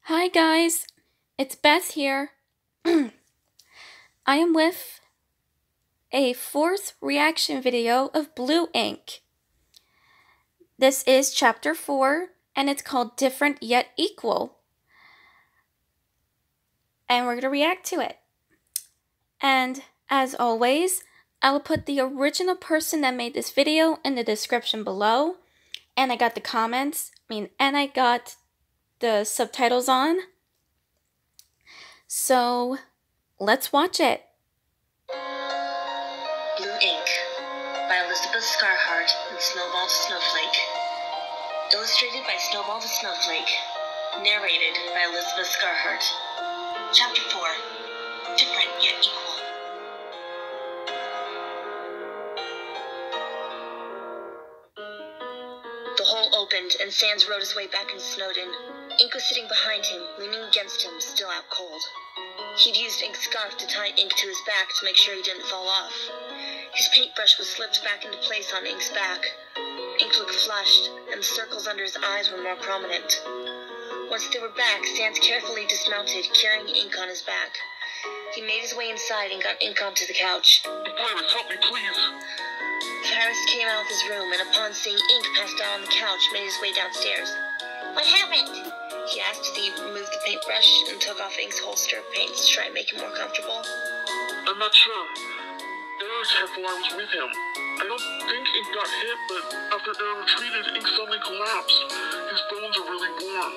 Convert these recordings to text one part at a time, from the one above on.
Hi guys, it's Beth here. I am with a fourth reaction video of Blue Ink. This is chapter 4 and it's called Different Yet Equal. And we're going to react to it. And as always, I will put the original person that made this video in the description below. And I got the comments, and I got the subtitles on. So, let's watch it. Blue Ink by Elizabeth Scarhart and Snowball the Snowflake. Illustrated by Snowball the Snowflake. Narrated by Elizabeth Scarhart. Chapter 4. Different Yet Equal. The hole opened and Sans rode his way back into Snowdin. Ink was sitting behind him, leaning against him, still out cold. He'd used Ink's scarf to tie Ink to his back to make sure he didn't fall off. His paintbrush was slipped back into place on Ink's back. Ink looked flushed, and the circles under his eyes were more prominent. Once they were back, Sans carefully dismounted, carrying Ink on his back. He made his way inside and got Ink onto the couch. Papyrus, help me, please! Papyrus came out of his room, and upon seeing Ink passed out on the couch, made his way downstairs. "What happened?" he asked as he removed the paintbrush and took off Ink's holster of paints to try and make him more comfortable. I'm not sure. Error attacked while I was with him. I don't think Ink got hit, but after Error retreated, Ink suddenly collapsed. His bones are really warm.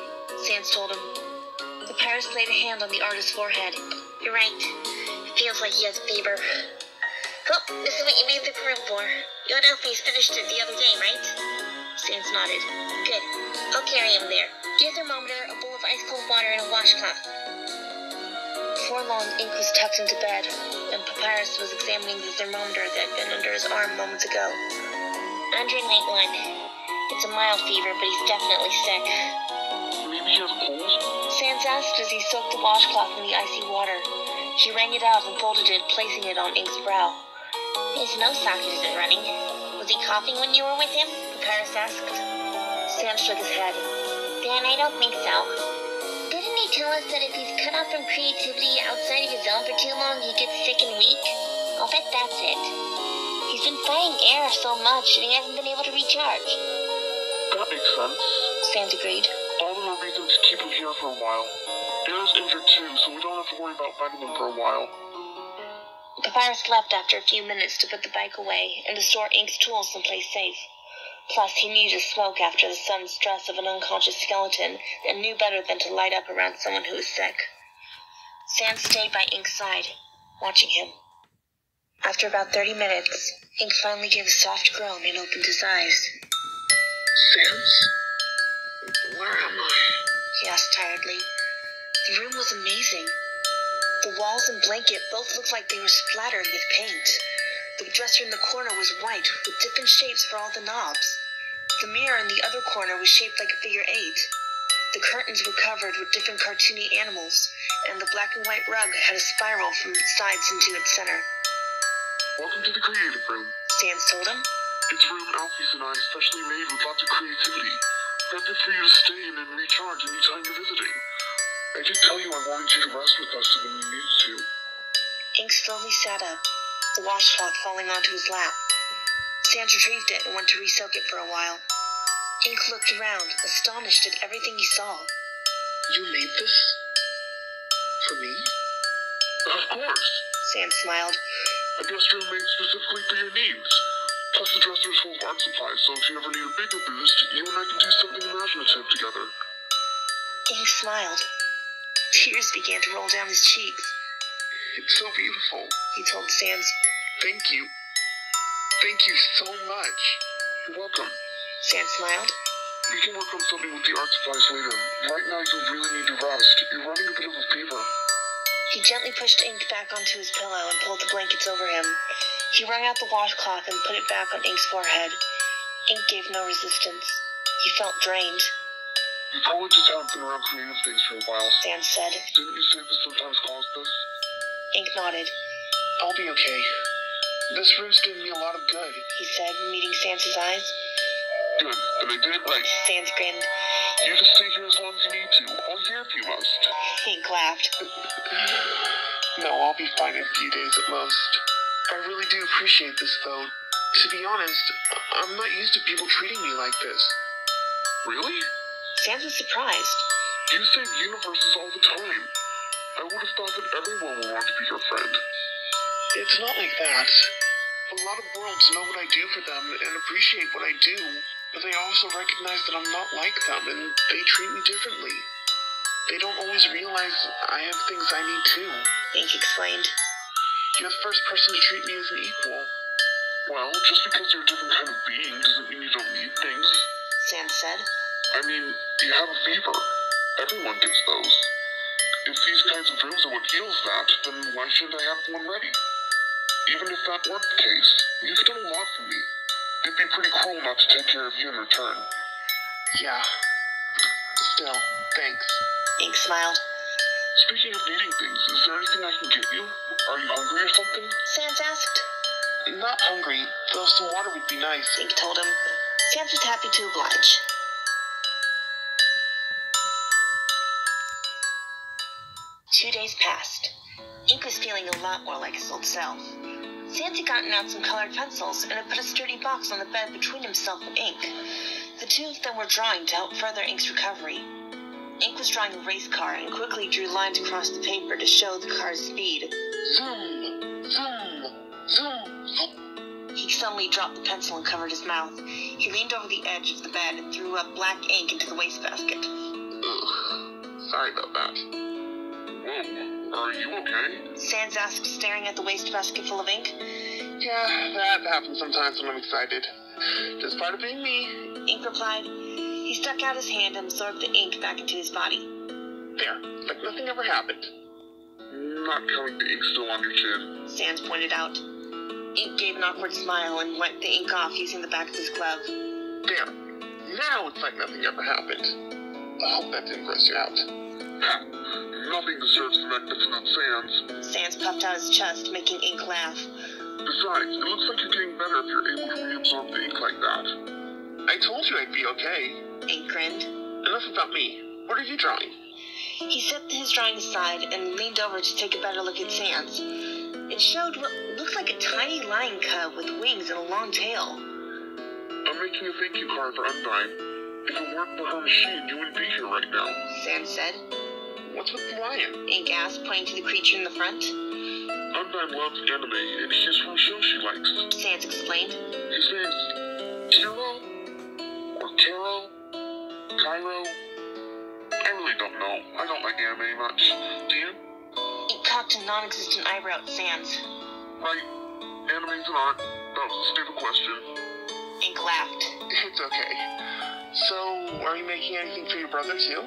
Sans told him. Papyrus laid a hand on the artist's forehead. "You're right. It feels like he has a fever. Well, this is what you made the room for. You and Alphys finished it the other day, right?" Sans nodded. "Good. I'll carry him there. Get a thermometer, a bowl of ice-cold water, and a washcloth." Before long, Ink was tucked into bed, and Papyrus was examining the thermometer that had been under his arm moments ago. 100.1. It's a mild fever, but he's definitely sick. Maybe he has a cold? Sans asked as he soaked the washcloth in the icy water. He wrung it out and folded it, placing it on Ink's brow. "His nose socket isn't running. Was he coughing when you were with him?" Papyrus asked. Sans shook his head. "Dan, I don't think so. Didn't he tell us that if he's cut off from creativity outside of his zone for too long, he gets sick and weak? I'll bet that's it. He's been fighting air so much and he hasn't been able to recharge." That makes sense. Sans agreed. All the more reason to keep him here for a while. Error's injured too, so we don't have to worry about finding him for a while. Papyrus left after a few minutes to put the bike away and to store Ink's tools someplace safe. Plus, he needed to smoke after the sudden stress of an unconscious skeleton and knew better than to light up around someone who was sick. Sans stayed by Ink's side, watching him. After about 30 minutes, Ink finally gave a soft groan and opened his eyes. Sans? Where am I? He asked tiredly. The room was amazing. The walls and blanket both looked like they were splattered with paint. The dresser in the corner was white, with different shapes for all the knobs. The mirror in the other corner was shaped like a figure 8. The curtains were covered with different cartoony animals, and the black and white rug had a spiral from its sides into its center. Welcome to the creative room. Sans told him. It's a room Alphys and I especially made with lots of creativity. Perfect for you to stay in and recharge anytime you're visiting. I did tell you I wanted you to rest with us when you needed to. Ink slowly sat up, the washcloth falling onto his lap. Sans retrieved it and went to re-soak it for a while. Ink looked around, astonished at everything he saw. You made this? For me? Of course. Sans smiled. A guest room made specifically for your needs. Plus the dresser is full of art supplies, so if you ever need a bigger boost, you and I can do something imaginative together. Ink smiled. Tears began to roll down his cheeks. It's so beautiful, He told Sans. Thank you. Thank you so much. You're welcome. Sans smiled. We can work on something with the art supplies later. Right now you really need to rest. You're running a bit of a fever. He gently pushed Ink back onto his pillow and pulled the blankets over him. He wrung out the washcloth and put it back on Ink's forehead. Ink gave no resistance. He felt drained. You probably just haven't been around creative things for a while. Sans said. Didn't you say this sometimes caused this? Ink nodded. I'll be okay. This room's doing me a lot of good. He said, meeting Sans's eyes. Good, then I did it right. Sans grinned. You just stay here as long as you need to. I'll hear if you must. Hank laughed. No, I'll be fine in a few days at most. I really do appreciate this, though. To be honest, I'm not used to people treating me like this. Really? Sans was surprised. You save universes all the time. I would have thought that everyone would want to be your friend. It's not like that. A lot of worlds know what I do for them and appreciate what I do, but they also recognize that I'm not like them and they treat me differently. They don't always realize I have things I need too. Hank explained. You're the first person to treat me as an equal. Well, just because you're a different kind of being doesn't mean you don't need things. Sans said. I mean, you have a fever. Everyone gets those. If these kinds of rooms are what heals that, then why shouldn't I have one ready? Even if that weren't the case, you've done a lot for me. It'd be pretty cruel not to take care of you in return. Yeah. Still, thanks. Hank smiled. Speaking of needing things, is there anything I can get you? Are you hungry or something? Sans asked. Not hungry, though some water would be nice. Hank told him. Sans was happy to oblige. Two days passed. Ink was feeling a lot more like his old self. Sans had gotten out some colored pencils and had put a sturdy box on the bed between himself and Ink. The two of them were drawing to help further Ink's recovery. Ink was drawing a race car and quickly drew lines across the paper to show the car's speed. Zoom! Zoom! Zoom! Zoom! He suddenly dropped the pencil and covered his mouth. He leaned over the edge of the bed and threw up black ink into the wastebasket. Ugh. Sorry about that. Whoa, are you okay? Sans asked, staring at the wastebasket full of ink. Yeah, that happens sometimes when I'm excited. Just part of being me. Ink replied. He stuck out his hand and absorbed the ink back into his body. There, like nothing ever happened. Not counting the ink still on your chin. Sans pointed out. Ink gave an awkward smile and wiped the ink off using the back of his glove. There. Now it's like nothing ever happened. I hope that didn't gross you out. Nothing deserves the magnificent Sans. Sans puffed out his chest, making Ink laugh. Besides, it looks like you're getting better if you're able to reabsorb the ink like that. I told you I'd be okay. Ink grinned. Enough about me. What are you drawing? He set his drawing aside and leaned over to take a better look at Sans. It showed what looked like a tiny lion cub with wings and a long tail. I'm making a thank you card for Undyne. If it weren't for her machine, you wouldn't be here right now. Sans said. What's with the lion? Ink asked, pointing to the creature in the front. Undyne loves anime, and he's from a show she likes. Sans explained. His name's Kiro? Or Karo? Cairo? I really don't know. I don't like anime much. Do you? Ink cocked a non-existent eyebrow at Sans. Right. Anime's an art. That was a stupid question. Ink laughed. It's okay. So, are you making anything for your brother, too?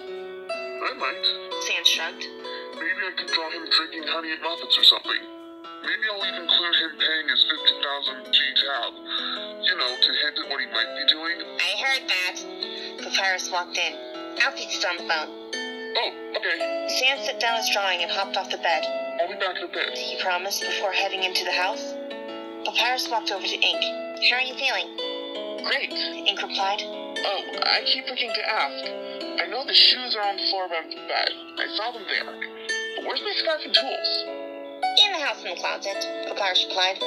I might. Sans shrugged. Maybe I could draw him drinking honey at Muppets or something. Maybe I'll even include him paying his 50,000 G tab. You know, to hint at what he might be doing. I heard that. Papyrus walked in. Alfie's on the phone. Oh, okay. Sans set down his drawing and hopped off the bed. I'll be back in a bit. He promised before heading into the house. Papyrus walked over to Ink. How are you feeling? Great. Ink replied. Oh, I keep forgetting to ask. I know the shoes are on the floor above the bed. I saw them there. But where's my scarf and tools? In the house in the closet, Papyrus replied.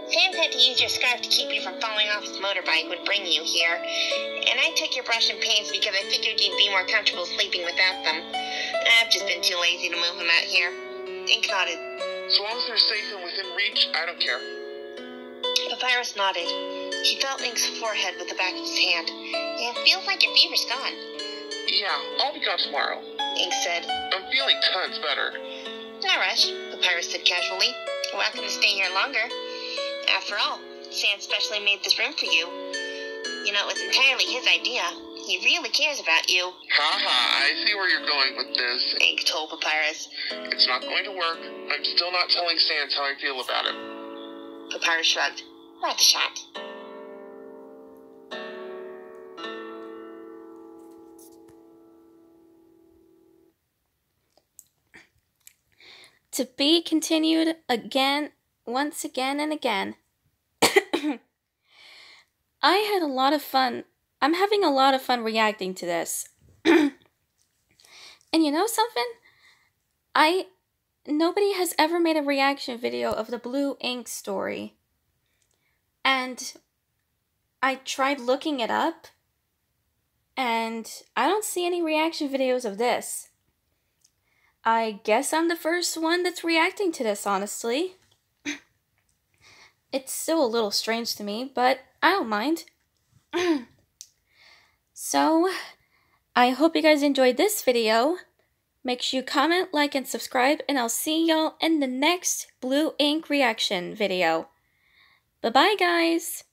Sans had to use your scarf to keep you from falling off his motorbike when bringing you here. And I took your brush and paints because I figured you'd be more comfortable sleeping without them. I've just been too lazy to move them out here. Ink nodded. So long as they're safe and within reach, I don't care. Papyrus nodded. He felt Ink's forehead with the back of his hand. It feels like your fever's gone. Yeah, I'll be gone tomorrow. Ink said. I'm feeling tons better. No rush, Papyrus said casually. You're welcome to stay here longer. After all, Sans specially made this room for you. You know, it was entirely his idea. He really cares about you. Ha, I see where you're going with this. Ink told Papyrus. It's not going to work. I'm still not telling Sans how I feel about him. Papyrus shrugged. Worth a shot. To be continued again, once again and again. I had a lot of fun I'm having a lot of fun reacting to this. And you know something? Nobody has ever made a reaction video of the Blue Ink story. And I tried looking it up, and I don't see any reaction videos of this. I guess I'm the first one that's reacting to this, honestly. It's still a little strange to me, but I don't mind. So, I hope you guys enjoyed this video. Make sure you comment, like, and subscribe, and I'll see y'all in the next Blue Ink reaction video. Bye-bye, guys!